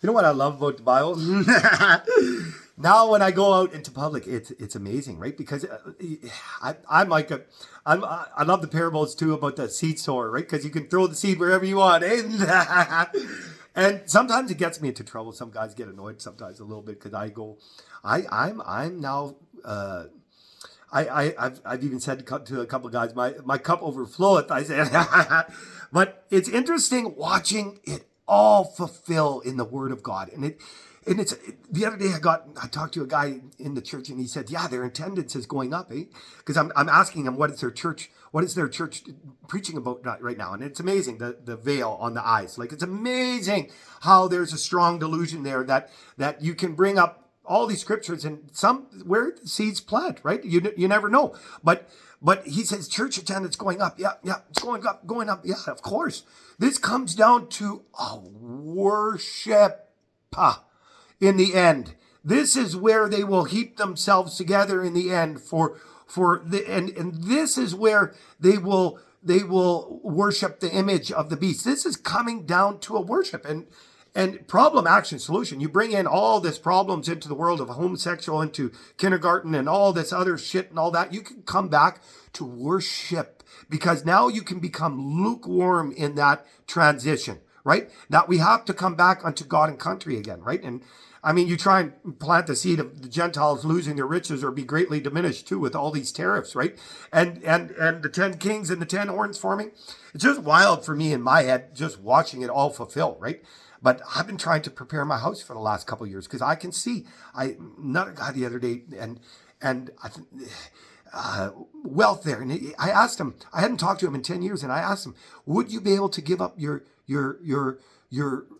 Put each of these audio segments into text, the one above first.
You know what I love about the Bible? Now, when I go out into public, it's amazing, right? Because I'm like I love the parables too about the seed sower, right? Because you can throw the seed wherever you want, eh? And sometimes it gets me into trouble. Some guys get annoyed sometimes a little bit because I go, I'm now. I've even said to a couple of guys, my cup overfloweth. I said, but it's interesting watching it all fulfill in the Word of God, and it's the other day I talked to a guy in the church and he said, yeah, their attendance is going up, eh? Because I'm asking him what is their church preaching about right now, and it's amazing the veil on the eyes, like it's amazing how there's a strong delusion there that you can bring up all these scriptures and some where seeds plant, right? You never know. But he says church attendance going up. Yeah, it's going up. Yeah, of course. This comes down to a worship in the end. This is where they will heap themselves together in the end and this is where they will worship the image of the beast. This is coming down to a worship and problem, action, solution. You bring in all this problems into the world of homosexual, into kindergarten and all this other shit and all that. You can come back to worship because now you can become lukewarm in that transition, right? Now we have to come back unto God and country again, right? And I mean, you try and plant the seed of the Gentiles losing their riches or be greatly diminished too with all these tariffs, right? And the 10 kings and the 10 horns forming. It's just wild for me in my head, just watching it all fulfill, right? But I've been trying to prepare my house for the last couple of years because I can see. I met a guy the other day and wealth there, and I asked him. I hadn't talked to him in 10 years, and I asked him, "Would you be able to give up your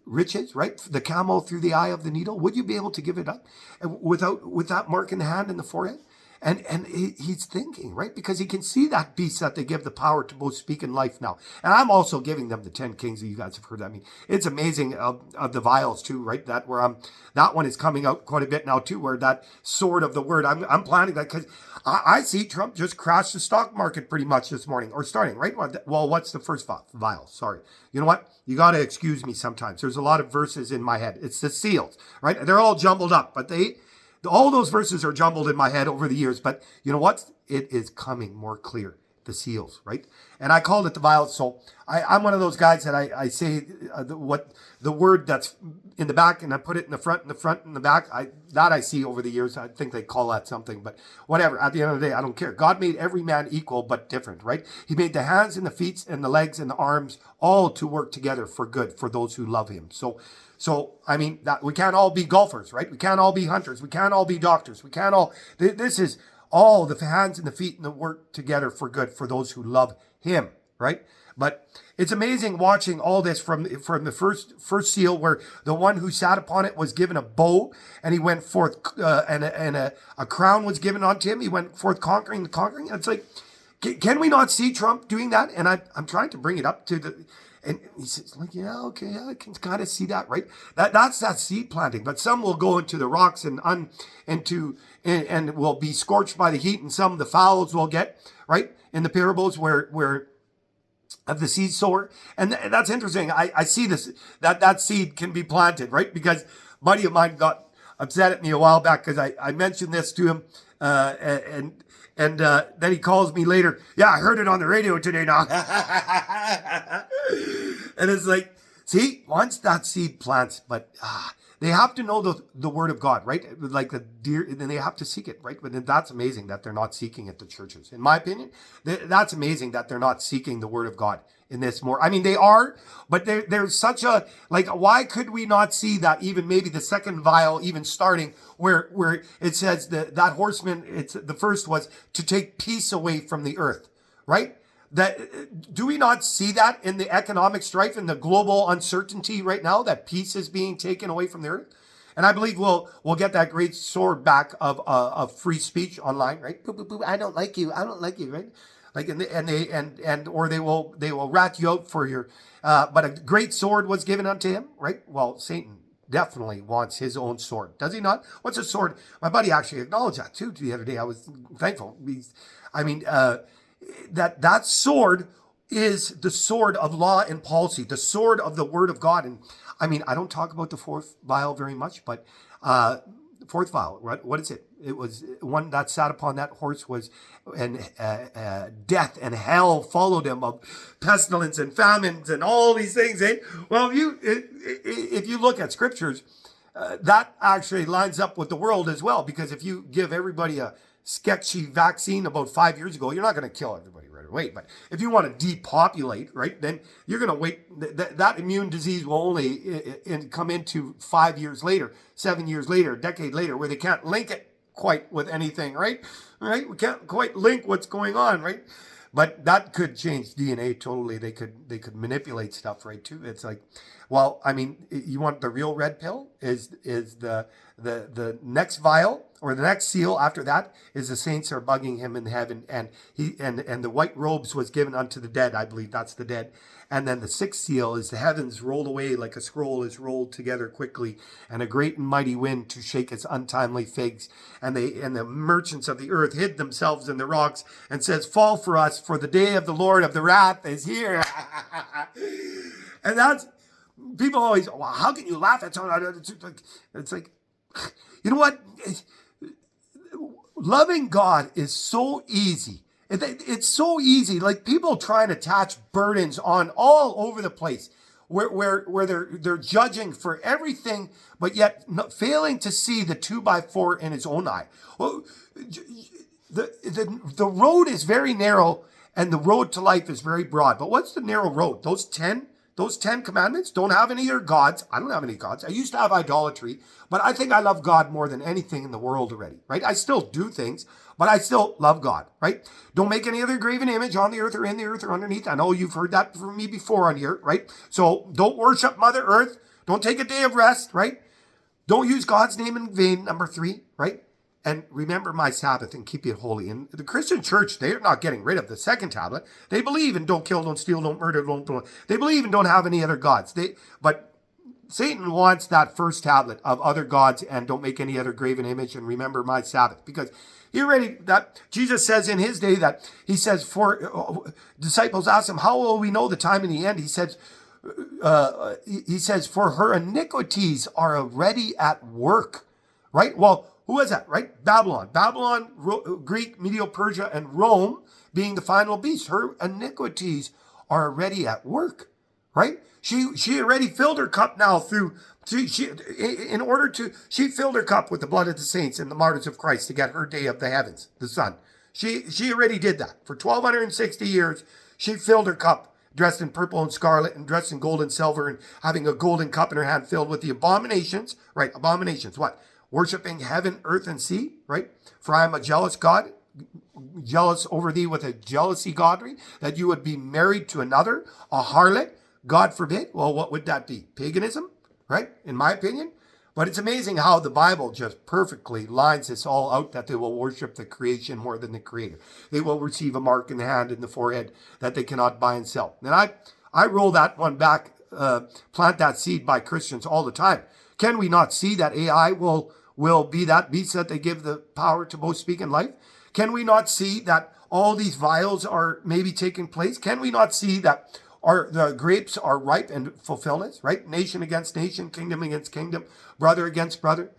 riches, right? The camel through the eye of the needle. Would you be able to give it up with that mark in the hand and the forehead?" And he's thinking, right? Because he can see that beast that they give the power to both speak and life now. And I'm also giving them the 10 kings that you guys have heard. I mean, it's amazing of the vials too, right? That one is coming out quite a bit now too, where that sword of the word, I'm planning that because I see Trump just crash the stock market pretty much this morning or starting, right? Well, what's the first vial? Sorry. You know what? You got to excuse me sometimes. There's a lot of verses in my head. It's the seals, right? They're all jumbled up, but all those verses are jumbled in my head over the years, but you know what? It is coming more clear. The seals, right? And I called it the vials. So I'm one of those guys that I say what the word that's in the back, and I put it in the front, and the back. I see over the years. I think they call that something, but whatever. At the end of the day, I don't care. God made every man equal but different, right? He made the hands and the feet and the legs and the arms all to work together for good for those who love Him. So I mean that we can't all be golfers, right? We can't all be hunters. We can't all be doctors. We can't all. This is all the hands and the feet and the work together for good for those who love Him, right? But it's amazing watching all this from the first seal, where the one who sat upon it was given a bow, and he went forth, and a crown was given unto him. He went forth conquering. And it's like, can we not see Trump doing that? And I'm trying to bring it up to the. And he says, like, yeah, okay, yeah, I can kind of see that, right? That's that seed planting. But some will go into the rocks and will be scorched by the heat, and some of the fowls will get, right? In the parables where of the seed sower. And that's interesting. I see this, that seed can be planted, right? Because a buddy of mine got upset at me a while back because I mentioned this to him, and then he calls me later. Yeah, I heard it on the radio today now. And it's like, see, once that seed plants, but they have to know the word of God, right? Like the deer, and then they have to seek it, right? But then that's amazing that they're not seeking it, the churches. In my opinion, that's amazing that they're not seeking the word of God in this more. I mean, they are, but there's such a, like, why could we not see that even maybe the second vial even starting where it says that horseman, the first was to take peace away from the earth, right? That, do we not see that in the economic strife and the global uncertainty right now, that peace is being taken away from the earth? And I believe we'll get that great sword back of free speech online, right? Boop, boop, boop, I don't like you, right? Like, or they will rat you out for your. But a great sword was given unto him, right? Well, Satan definitely wants his own sword, does he not? What's a sword? My buddy actually acknowledged that too the other day. I was thankful. That sword is the sword of law and policy, the sword of the word of God. And I mean, I don't talk about the fourth vial very much, but fourth vial, what is it? It was one that sat upon that horse was, and death and hell followed him, of pestilence and famines and all these things. Eh? Well, if you look at scriptures, that actually lines up with the world as well. Because if you give everybody a sketchy vaccine about 5 years ago, you're not going to kill everybody right away. But if you want to depopulate, right, then you're going to wait. That immune disease will only come into 5 years later, 7 years later, a decade later, where they can't link it quite with anything, right? Right? We can't quite link what's going on, right? But that could change DNA totally. They could manipulate stuff, right? Too. It's like, well, I mean, you want the real red pill? Is the next vial, or the next seal after that, is the saints are bugging him in heaven, and the white robes was given unto the dead. I believe that's the dead. And then the sixth seal is the heavens rolled away like a scroll is rolled together quickly, and a great and mighty wind to shake its untimely figs. And the merchants of the earth hid themselves in the rocks, and says, "Fall for us, for the day of the Lord of the wrath is here." And that's, people always, well, how can you laugh at something? It's like, you know what? Loving God is so easy. It's so easy. Like, people try and attach burdens on all over the place, where they're judging for everything, but yet failing to see the 2x4 in his own eye. Well, the road is very narrow, and the road to life is very broad. But what's the narrow road? Those 10 commandments. Don't have any other gods. I don't have any gods. I used to have idolatry, but I think I love God more than anything in the world already, right? I still do things, but I still love God, right? Don't make any other graven image on the earth or in the earth or underneath. I know you've heard that from me before on here, right? So don't worship Mother Earth. Don't take a day of rest, right? Don't use God's name in vain, number 3, right? And remember my Sabbath and keep it holy. And the Christian church, they're not getting rid of the second tablet. They believe in don't kill, don't steal, don't murder, they believe in don't have any other gods. But Satan wants that first tablet of other gods and don't make any other graven image and remember my Sabbath. Because that Jesus says in his day that he says, for disciples ask him, how will we know the time in the end? He says, for her iniquities are already at work, right? Well, who is that, right? Babylon, Greek, Medo-Persia, and Rome being the final beast. Her iniquities are already at work, right? She already filled her cup now she filled her cup with the blood of the saints and the martyrs of Christ to get her day of the heavens, the sun. She already did that. For 1,260 years, she filled her cup, dressed in purple and scarlet and dressed in gold and silver and having a golden cup in her hand filled with the abominations, right? Abominations, what? Worshiping heaven, earth, and sea, right? For I am a jealous God, jealous over thee with a jealousy godly, that you would be married to another, a harlot, God forbid. Well, what would that be? Paganism, right? In my opinion. But it's amazing how the Bible just perfectly lines this all out, that they will worship the creation more than the creator. They will receive a mark in the hand and the forehead that they cannot buy and sell. And I roll that one back, plant that seed by Christians all the time. Can we not see that AI will be that beast that they give the power to both speak and life? Can we not see that all these vials are maybe taking place? Can we not see that the grapes are ripe and fulfillment, right? Nation against nation, kingdom against kingdom, brother against brother,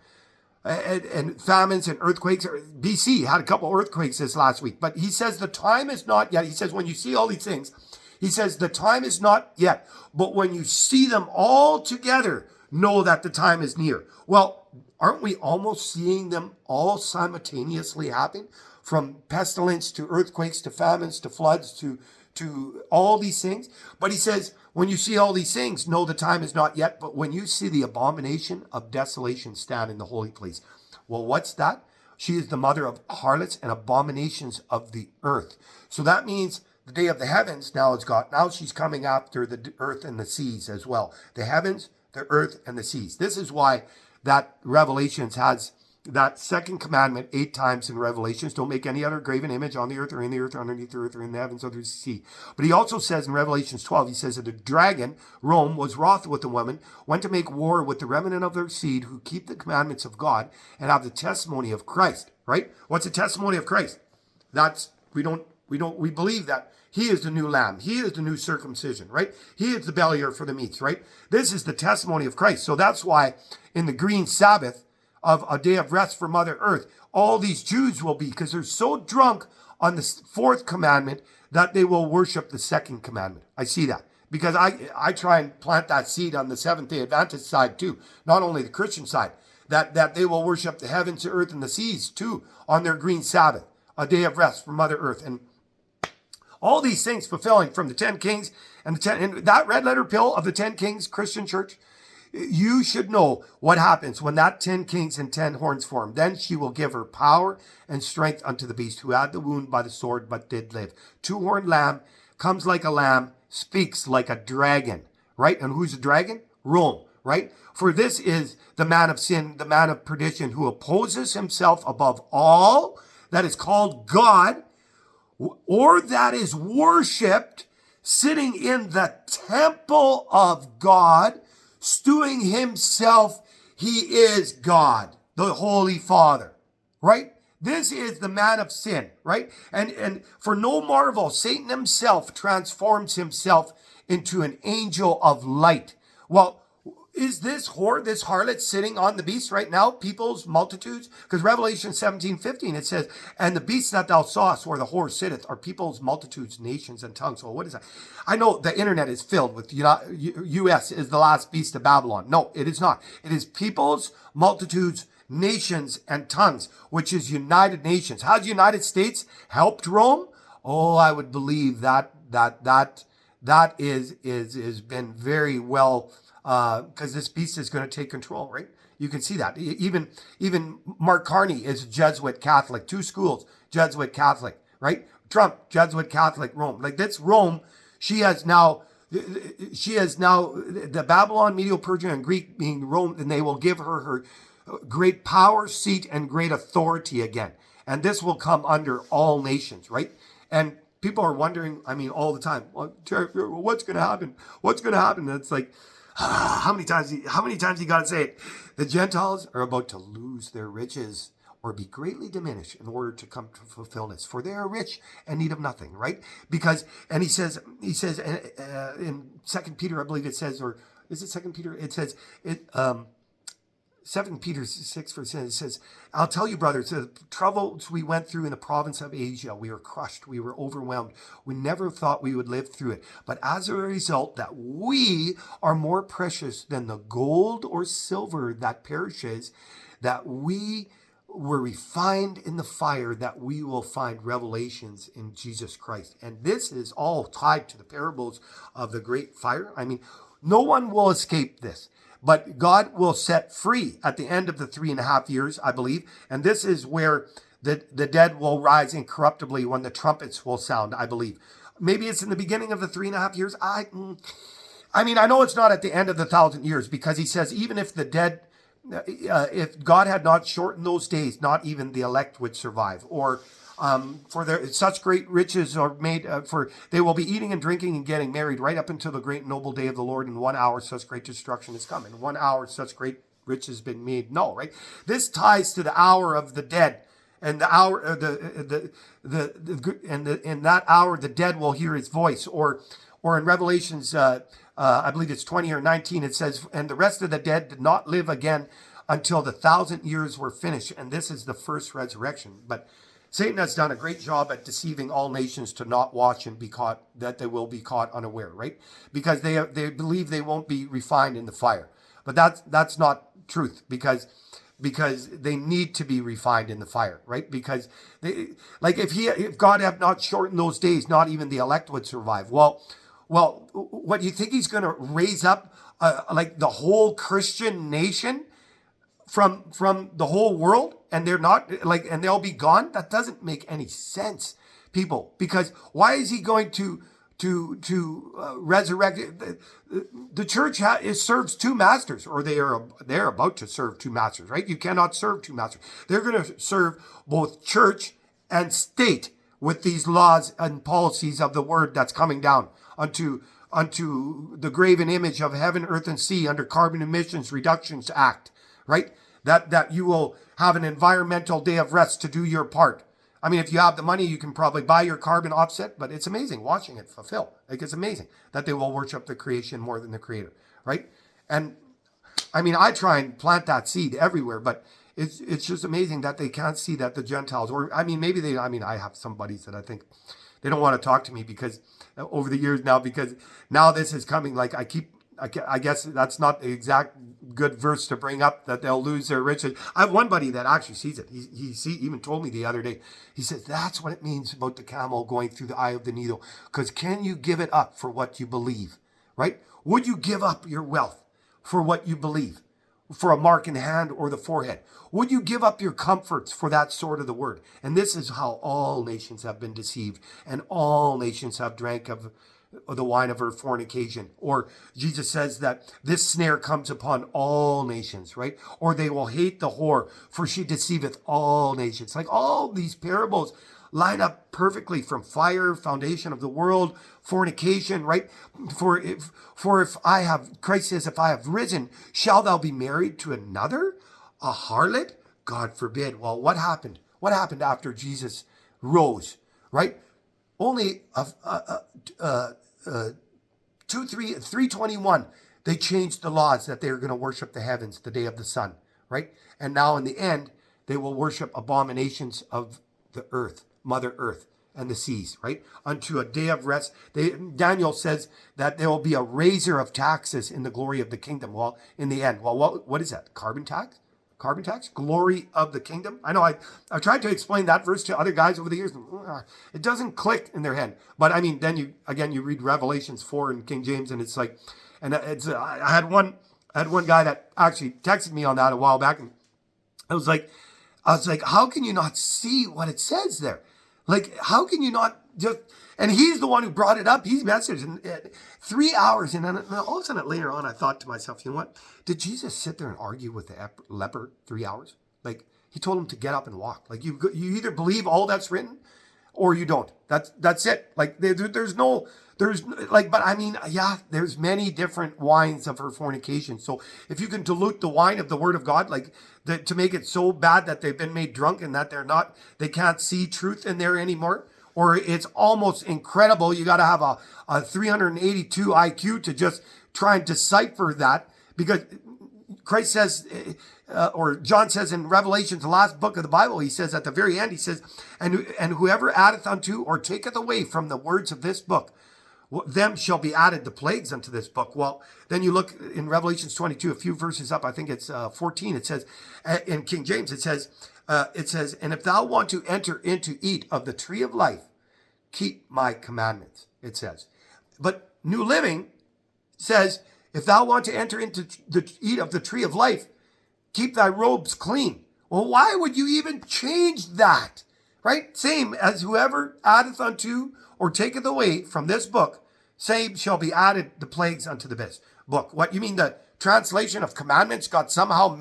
and famines and earthquakes. BC had a couple earthquakes this last week, but he says the time is not yet. He says when you see all these things, he says the time is not yet, but when you see them all together, know that the time is near. Well, aren't we almost seeing them all simultaneously happen? From pestilence to earthquakes to famines to floods to all these things. But he says, when you see all these things, know the time is not yet. But when you see the abomination of desolation stand in the holy place. Well, what's that? She is the mother of harlots and abominations of the earth. So that means the day of the heavens now is got. Now she's coming after the earth and the seas as well. The heavens, the earth, and the seas. This is why that Revelations has that second commandment 8 times in Revelations. Don't make any other graven image on the earth or in the earth or underneath the earth or in the heavens or the sea. But he also says in Revelations 12, he says that the dragon, Rome, was wroth with the woman, went to make war with the remnant of their seed who keep the commandments of God and have the testimony of Christ, right? What's the testimony of Christ? We don't We believe that he is the new lamb. He is the new circumcision, right? He is the bellier for the meats, right? This is the testimony of Christ. So that's why in the green Sabbath of a day of rest for Mother Earth, all these Jews will be, because they're so drunk on the fourth commandment that they will worship the second commandment. I see that because I try and plant that seed on the Seventh-day Adventist side too, not only the Christian side, that they will worship the heavens, the earth, and the seas too on their green Sabbath, a day of rest for Mother Earth. And all these things fulfilling from the 10 kings and that red letter pill of the 10 kings Christian church. You should know what happens when that 10 kings and 10 horns form. Then she will give her power and strength unto the beast who had the wound by the sword but did live. Two-horned lamb comes like a lamb, speaks like a dragon, right? And who's a dragon? Rome, right? For this is the man of sin, the man of perdition, who opposes himself above all that is called God or that is worshipped, sitting in the temple of God, stewing himself, he is God, the Holy Father, right? This is the man of sin, right? And for no marvel, Satan himself transforms himself into an angel of light. Well, is this whore, this harlot sitting on the beast right now, people's multitudes? Because Revelation 17:15, it says, and the beast that thou sawest where the whore sitteth are people's multitudes, nations, and tongues. Well, what is that? I know the internet is filled with U.S. is the last beast of Babylon. No, it is not. It is people's multitudes, nations, and tongues, which is United Nations. Has United States helped Rome? Oh, I would believe that is been very well, because this beast is going to take control, right? You can see that. Even Mark Carney is Jesuit Catholic, 2 schools, Jesuit Catholic, right? Trump, Jesuit Catholic, Rome. Like that's Rome. She has now the Babylon, Medo-Persia, and Greek being Rome, and they will give her great power, seat, and great authority again. And this will come under all nations, right? And people are wondering, I mean, all the time, well, what's going to happen? What's going to happen? And it's like, how many times you got to say it? The Gentiles are about to lose their riches or be greatly diminished in order to come to fulfillment. For they are rich and need of nothing, right? Because, and he says in 2 Peter, I believe it says, or is it 2 Peter? It says, 2 Peter 6 verse 10, it says, I'll tell you, brothers, the troubles we went through in the province of Asia, we were crushed, we were overwhelmed. We never thought we would live through it. But as a result, that we are more precious than the gold or silver that perishes, that we were refined in the fire, that we will find revelations in Jesus Christ. And this is all tied to the parables of the great fire. I mean, no one will escape this. But God will set free at the end of the 3.5 years, I believe. And this is where the dead will rise incorruptibly when the trumpets will sound, I believe. Maybe it's in the beginning of the 3.5 years. I mean, I know it's not at the end of the 1,000 years, because he says, even if the dead, if God had not shortened those days, not even the elect would survive. Or for such great riches are made, for they will be eating and drinking and getting married right up until the great noble day of the Lord. In 1 hour, such great destruction has come. In 1 hour, such great riches has been made. No, right? This ties to the hour of the dead, and the hour, in that hour, the dead will hear his voice. Or in Revelations, I believe it's 20 or 19, it says, and the rest of the dead did not live again until the 1,000 years were finished. And this is the first resurrection. But Satan has done a great job at deceiving all nations to not watch and be caught, that they will be caught unaware, right? Because they believe they won't be refined in the fire. But that's not truth, because they need to be refined in the fire, right? Because if God had not shortened those days, not even the elect would survive. Well, what, you think he's going to raise up like the whole Christian nation from the whole world, and they're not and they'll be gone? That doesn't make any sense, people. Because why is he going to resurrect? The church serves 2 masters, or they're about to serve 2 masters, right? You cannot serve 2 masters. They're going to serve both church and state with these laws and policies of the word that's coming down unto the graven image of heaven, earth, and sea under Carbon Emissions Reductions Act, right? That you will have an environmental day of rest to do your part. I mean, if you have the money, you can probably buy your carbon offset, but it's amazing watching it fulfill. Like, it's amazing that they will worship the creation more than the creator, right? And I mean, I try and plant that seed everywhere, but it's just amazing that they can't see that the Gentiles, or I mean, maybe they, I mean, I have some buddies that I think they don't want to talk to me because over the years now, because now this is coming, like I guess that's not the exact good verse to bring up, that they'll lose their riches. I have one buddy that actually sees it. He even told me the other day. He said, that's what it means about the camel going through the eye of the needle. Because can you give it up for what you believe, right? Would you give up your wealth for what you believe, for a mark in the hand or the forehead? Would you give up your comforts for that sort of the word? And this is how all nations have been deceived, and all nations have drank of the wine of her fornication. Or Jesus says that this snare comes upon all nations, right? Or they will hate the whore, for she deceiveth all nations. Like, all these parables line up perfectly, from fire, foundation of the world, fornication, right? For if I have, Christ says, if I have risen, shall thou be married to another, a harlot? God forbid. Well, what happened? What happened after Jesus rose, right? Only 321, they changed the laws that they were going to worship the heavens, the day of the sun, right? And now in the end, they will worship abominations of the earth, Mother Earth, and the seas, right? Unto a day of rest. Daniel says that there will be a raiser of taxes in the glory of the kingdom. Well, in the end, well, what is that? Carbon tax? Carbon tax? Glory of the kingdom? I know I've tried to explain that verse to other guys over the years. It doesn't click in their head. But I mean, then you read Revelations 4 in King James, and it's like, and it's, I had one guy that actually texted me on that a while back, and I was like, how can you not see what it says there? Like, how can you not just, and he's the one who brought it up. He's messaged in 3 hours. And then all of a sudden later on, I thought to myself, you know what? Did Jesus sit there and argue with the leper 3 hours? Like, he told him to get up and walk. Like, you either believe all that's written or you don't. That's it. Like, there's but I mean, yeah, there's many different wines of her fornication. So if you can dilute the wine of the word of God, like, to make it so bad that they've been made drunk and that they can't see truth in there anymore, or it's almost incredible. You got to have a 382 IQ to just try and decipher that, because Christ says, or John says in Revelations, the last book of the Bible, he says at the very end, he says, and whoever addeth unto or taketh away from the words of this book, them shall be added the plagues unto this book. Well, then you look in Revelations 22, a few verses up, I think it's 14, it says, in King James, it says, and if thou want to enter into eat of the tree of life, keep my commandments, it says. But New Living says, if thou want to enter into the eat of the tree of life, keep thy robes clean. Well, why would you even change that? Right? Same as whoever addeth unto or taketh away from this book, same shall be added the plagues unto this book. What, you mean the translation of commandments got somehow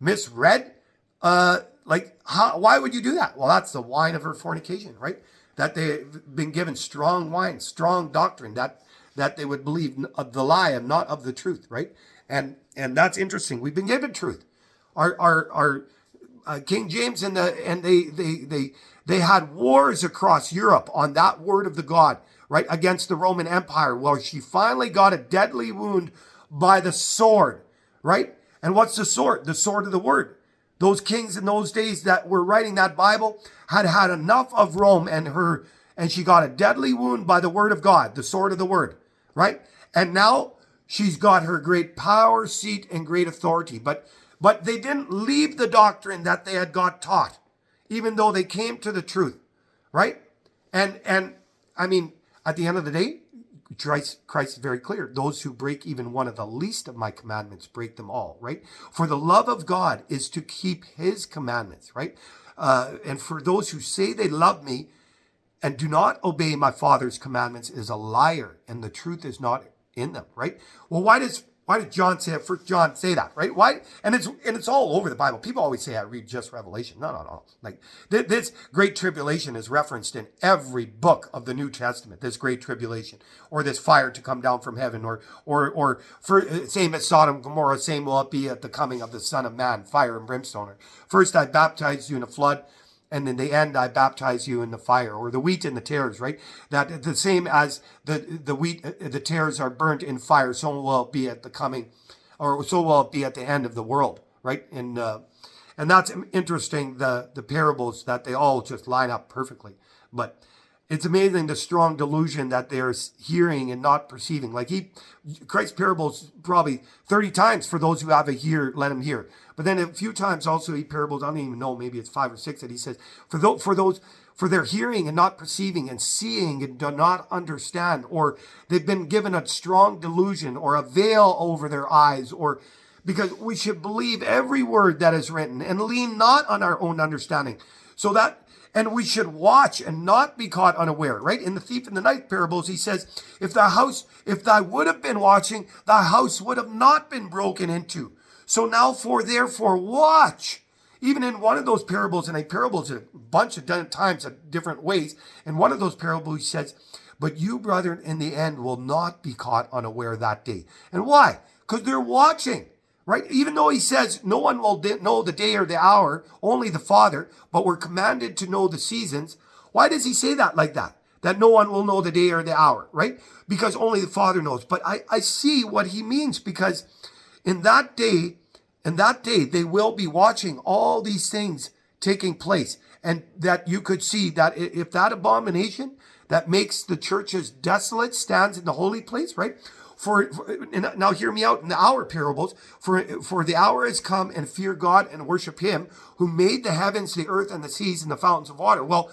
misread? Why would you do that? Well, that's the wine of her fornication, right? That they've been given strong wine, strong doctrine, that they would believe of the lie and not of the truth, right? And that's interesting. We've been given truth. Our King James and they had wars across Europe on that word of the God, right, against the Roman Empire. Well, she finally got a deadly wound by the sword, right? And what's the sword? The sword of the word. Those kings in those days that were writing that Bible had had enough of Rome and she got a deadly wound by the word of God, the sword of the word, right? And now she's got her great power, seat, and great authority. But they didn't leave the doctrine that they had got taught, even though they came to the truth, right? And I mean, at the end of the day, Christ is very clear. Those who break even one of the least of my commandments break them all, right? For the love of God is to keep his commandments, right? And for those who say they love me and do not obey my Father's commandments is a liar, and the truth is not in them, right? Well, why did John say, First John say that, right? Why? And it's all over the Bible. People always say I read just Revelation. No. Like this great tribulation is referenced in every book of the New Testament. This great tribulation, or this fire to come down from heaven, or for same as Sodom and Gomorrah, same will it be at the coming of the Son of Man, fire and brimstone. First I baptized you in a flood, And in the end, I baptize you in the fire, or the wheat and the tares, right? That the same as the wheat, the tares are burnt in fire, so will it be at the coming, or so will it be at the end of the world, right? And that's interesting, the parables, that they all just line up perfectly. But it's amazing the strong delusion that they're hearing and not perceiving. Like Christ's parables probably 30 times for those who have a ear, let him hear. But then a few times also he parables, I don't even know, maybe it's 5 or 6 that he says, for their hearing and not perceiving, and seeing and do not understand, or they've been given a strong delusion or a veil over their eyes, or because we should believe every word that is written and lean not on our own understanding. And we should watch and not be caught unaware, right? In the thief in the night parables, he says, if thou would have been watching, thy house would have not been broken into. So now therefore watch. Even in one of those parables, and a parables a bunch of times in different ways, in one of those parables he says, but you, brethren, in the end will not be caught unaware that day. And why? Because they're watching. Right? Even though he says no one will know the day or the hour, only the Father, but we're commanded to know the seasons. Why does he say that like that? That no one will know the day or the hour, right? Because only the Father knows. But I see what he means, because in that day, they will be watching all these things taking place. And that you could see that if that abomination that makes the churches desolate stands in the holy place, right? Now hear me out in the hour parables. For the hour has come, and fear God and worship him who made the heavens, the earth, and the seas, and the fountains of water. Well,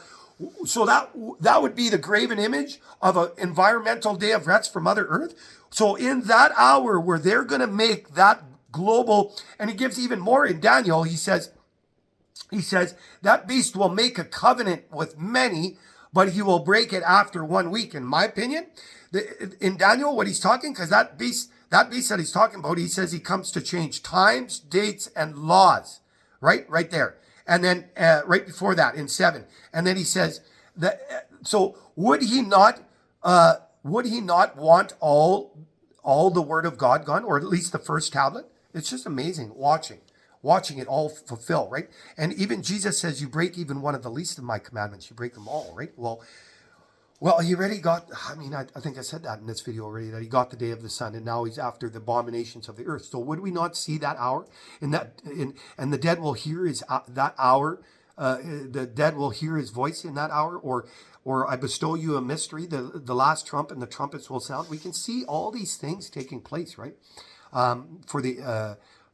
so that would be the graven image of an environmental day of rest from Mother Earth. So in that hour where they're going to make that global, and he gives even more in Daniel, he says, that beast will make a covenant with many, but he will break it after 1 week. In my opinion, in Daniel, what he's talking, because that beast that he's talking about, he says he comes to change times, dates, and laws, right there. And then right before that in 7, and then he says that. So would he not want all the word of God gone, or at least the first tablet? It's just amazing watching it all fulfill, right? And even Jesus says, you break even one of the least of my commandments, you break them all, right? Well, he already got, I think I said that in this video already, that he got the day of the sun, and now he's after the abominations of the earth. So would we not see that hour? And the dead will hear that hour, the dead will hear his voice in that hour, or I bestow you a mystery, the last trump, and the trumpets will sound. We can see all these things taking place, right?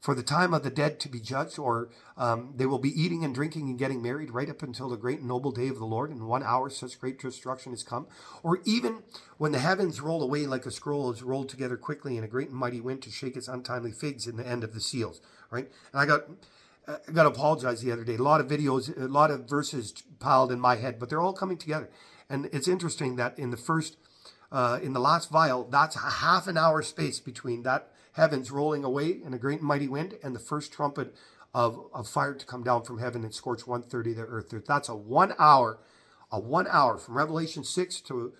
For the time of the dead to be judged, or they will be eating and drinking and getting married right up until the great and noble day of the Lord. In 1 hour, such great destruction has come. Or even when the heavens roll away like a scroll is rolled together quickly in a great and mighty wind to shake its untimely figs in the end of the seals, right? And I got to apologize the other day. A lot of videos, a lot of verses piled in my head, but they're all coming together. And it's interesting that in the last vial, that's a half an hour space between that heavens rolling away in a great and mighty wind and the first trumpet of fire to come down from heaven and scorch 1/3 of the earth. That's a 1 hour from Revelation 6 to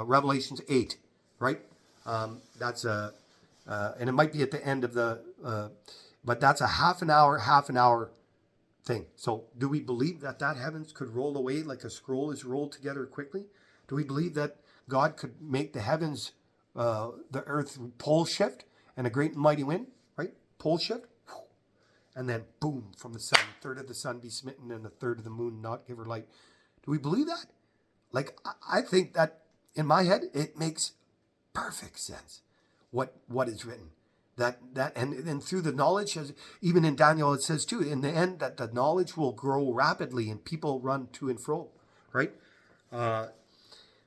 Revelations 8, right? And it might be at the end of but that's a half an hour thing. So do we believe that heavens could roll away like a scroll is rolled together quickly? Do we believe that God could make the heavens, the earth pole shift and a great and mighty wind, right? Pole shift. And then boom, from the sun, 1/3 of the sun be smitten and 1/3 of the moon not give her light. Do we believe that? Like, I think that in my head, it makes perfect sense what is written. And through the knowledge, as even in Daniel, it says too, in the end, that the knowledge will grow rapidly and people run to and fro, right?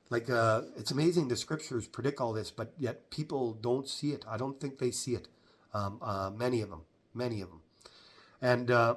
It's amazing the scriptures predict all this, but yet people don't see it. I don't think they see it. Many of them. And I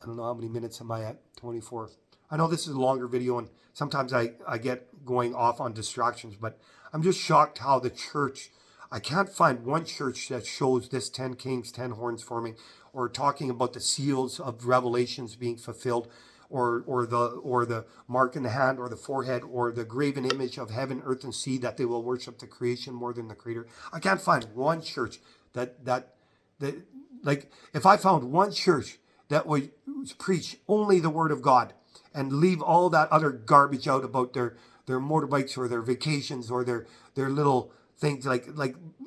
don't know how many minutes am I at? 24. I know this is a longer video, and sometimes I get going off on distractions, but I'm just shocked how the church, I can't find one church that shows this 10 kings, 10 horns forming, or talking about the seals of Revelations being fulfilled, or the mark in the hand, or the forehead, or the graven image of heaven, earth, and sea, that they will worship the creation more than the creator. I can't find one church that like, if I found one church that would preach only the word of God and leave all that other garbage out about their motorbikes or their vacations or their little things. Like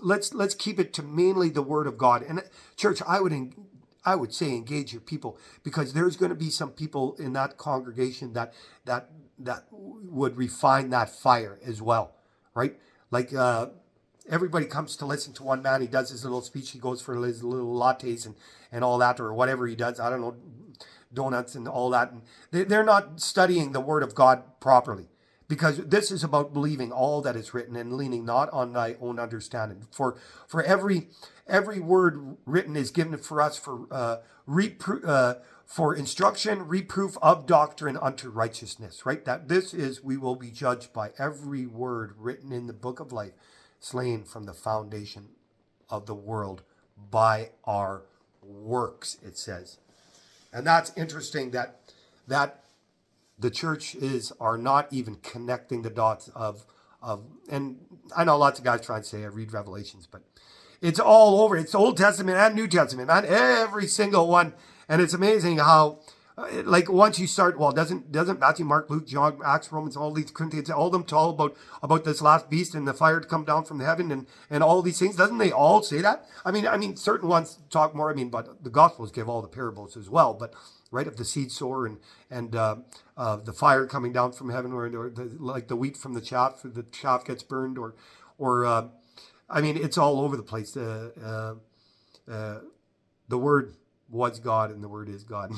let's keep it to mainly the word of God. And church, I would say engage your people, because there's going to be some people in that congregation that would refine that fire as well, right? Like everybody comes to listen to one man. He does his little speech. He goes for his little lattes and all that, or whatever he does. I don't know, donuts and all that. And they're not studying the word of God properly, because this is about believing all that is written and leaning not on thy own understanding. For every word written is given for us for instruction, reproof of doctrine unto righteousness, right? That this is, we will be judged by every word written in the book of life, slain from the foundation of the world by our works, it says. And that's interesting that the church are not even connecting the dots of, and I know lots of guys try and say I read Revelations, but it's all over. It's Old Testament and New Testament, man, every single one. And it's amazing how, like, once you start, well, doesn't Matthew, Mark, Luke, John, Acts, Romans, all these Corinthians, all of them talk about this last beast and the fire to come down from heaven and all these things? Doesn't they all say that? I mean, certain ones talk more. But the Gospels give all the parables as well. But right, of the seed sower and the fire coming down from heaven, or like the wheat from the chaff gets burned, or it's all over the place. The Word was God, and the Word is God.